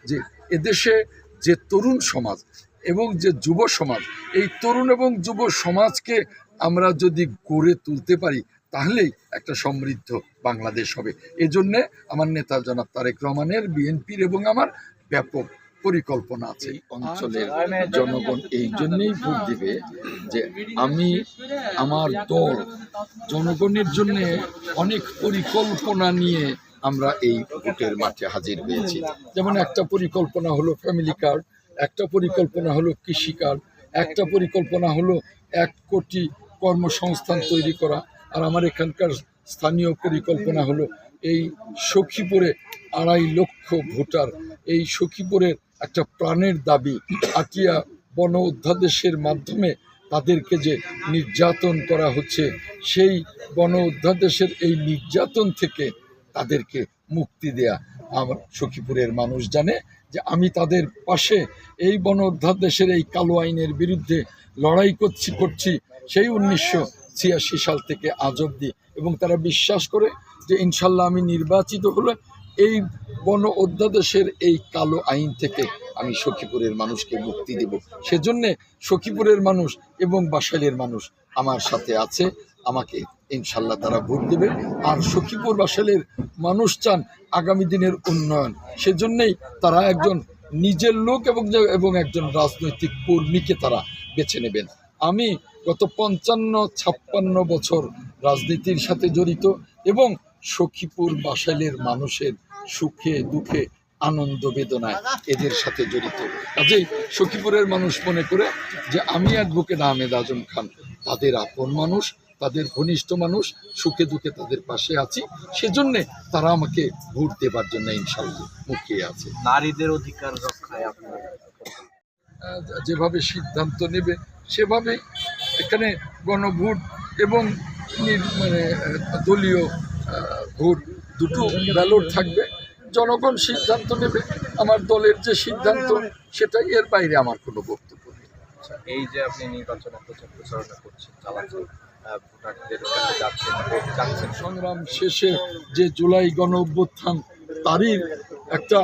যে এদেশে যে তরুণ সমাজ এবং যে যুব সমাজ, এই তরুণ এবং যুব সমাজকে আমরা যদি গড়ে তুলতে পারি তাহলেই একটা সমৃদ্ধ বাংলাদেশ হবে। এজন্যে আমার নেতা জনাব তারেক রহমানের, বিএনপির এবং আমার ব্যাপক পরিকল্পনা আছে। অঞ্চলের জনগণ এই জন্যেই ভোট দিবে যে আমি আমার দল জনগণের জন্য অনেক পরিকল্পনা নিয়ে আমরা এই ভোটের মাঠে হাজির হয়েছি। যেমন একটা পরিকল্পনা হলো ফ্যামিলি কার্ড, একটা পরিকল্পনা হলো কৃষি কার্ড, একটা পরিকল্পনা হলো 1 কোটি কর্মসংস্থান তৈরি করা। আর আমার এখানকার স্থানীয় পরিকল্পনা হলো এই সখীপুরে 2.5 লক্ষ ভোটার, এই সখীপুরের একটা প্রাণের দাবি, আটিয়া বন অধ্যাদেশের মাধ্যমে তাদেরকে যে নির্যাতন করা হচ্ছে, সেই বন অধ্যাদেশের এই নির্যাতন থেকে তাদেরকে মুক্তি দেয়া। আমার সখীপুরের মানুষ জানে যে আমি তাদের পাশে এই বন অধ্যাদেশের এই কালো আইনের বিরুদ্ধে লড়াই করছি সেই 1986 সাল থেকে আজ অবধি, এবং তারা বিশ্বাস করে যে ইনশাল্লাহ আমি নির্বাচিত হলে এই বন অধ্যাদেশের এই কালো আইন থেকে আমি সখীপুরের মানুষকে মুক্তি দেব। সেজন্যে সখীপুরের মানুষ এবং বাসাইলের মানুষ আমার সাথে আছে, আমাকে ইনশাল্লাহ তারা ভোট দেবে। আর সখীপুর বাসাইলের মানুষ চান আগামী দিনের উন্নয়ন, সেজন্যেই তারা একজন নিজের লোক এবং একজন রাজনৈতিক কর্মীকে তারা বেছে নেবেন। আমি গত 55-56 বছর রাজনীতির সাথে জড়িত এবং সখীপুর বাসাইলের মানুষের সুখে দুঃখে আনন্দ বেদনায় এদের সাথে জড়িত। কাজেই সখীপুরের মানুষ মনে করে যে আমি অ্যাডভোকেট আহমেদ আজম খান তাদের আপন মানুষ, তাদের ঘনিষ্ঠ মানুষ, সুখে দুঃখে তাদের পাশে আছি, সেজন্যে তারা আমাকে ভোট দেবার জন্য ইনশাল্লাহ মুখিয়ে আছে। নারীদের অধিকার রক্ষায় আপনার যেভাবে সিদ্ধান্ত নেবে সেভাবে এখানে গণভোট এবং দলীয় ভোট দুটো ব্যালট থাকবে। জনগণ সিদ্ধান্ত নেবে, আমার দলের যে সিদ্ধান্ত সেটাই, এর বাইরে আমার কোনো বক্তব্য নেই। এই যে আপনি নির্বাচনে প্রচারণা করছেন, চালাচ্ছেন, ভোটারদের কাছে যাচ্ছেন, সংগ্রাম শেষে যে জুলাই গণ অভ্যুত্থান তারই একটা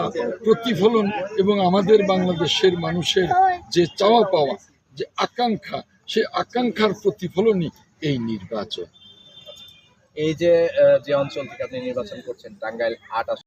প্রতিফলন এবং আমাদের বাংলাদেশের মানুষের যে চাওয়া পাওয়া, যে আকাঙ্ক্ষা, সেই আকাঙ্ক্ষার প্রতিফলনই এই নির্বাচন। এই যে অঞ্চল থেকে আপনি নির্বাচন করছেন, টাঙ্গাইল 8